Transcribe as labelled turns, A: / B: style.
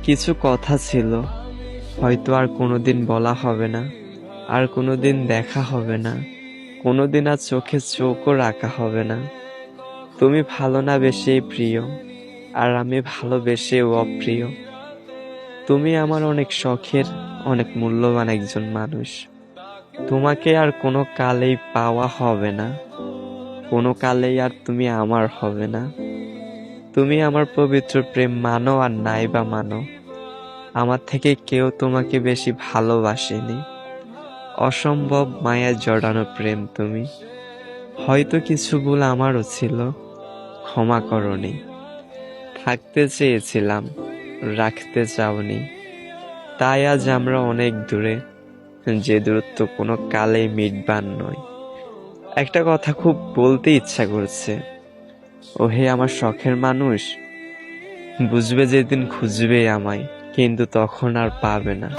A: কিছু কথা ছিল, হয়তো আর কোনোদিন বলা হবে না, আর কোনোদিন দেখা হবে না, কোনোদিন আর চোখে চোখও রাখা হবে না। তুমি ভালো না বেশেই প্রিয়, আর আমি ভালোবেসেও অপ্রিয়। তুমি আমার অনেক শখের, অনেক মূল্যবান একজন মানুষ। তোমাকে আর কোনো কালেই পাওয়া হবে না, কোনো কালেই আর তুমি আমার হবে না। তুমি আমার পবিত্র প্রেম মানো আর নাই বা মানো, আমার থেকে কেউ তোমাকে বেশি ভালোবাসেনি। অসম্ভব মায়ায় জড়ানো প্রেম তুমি। হয়তো কিছু ভুল আমারও ছিল, ক্ষমা করনি। থাকতে চেয়েছিলাম, রাখতে চাওনি। তাই আজ আমরা অনেক দূরে, যে দূরত্ব কোনো কালেই মিটবার নয়। একটা কথা খুব বলতে ইচ্ছা করছে। ওহে আমার শখের মানুষ, বুঝবে যেদিন খুঁজবে আমায়, কিন্তু তখন আর পাবে না।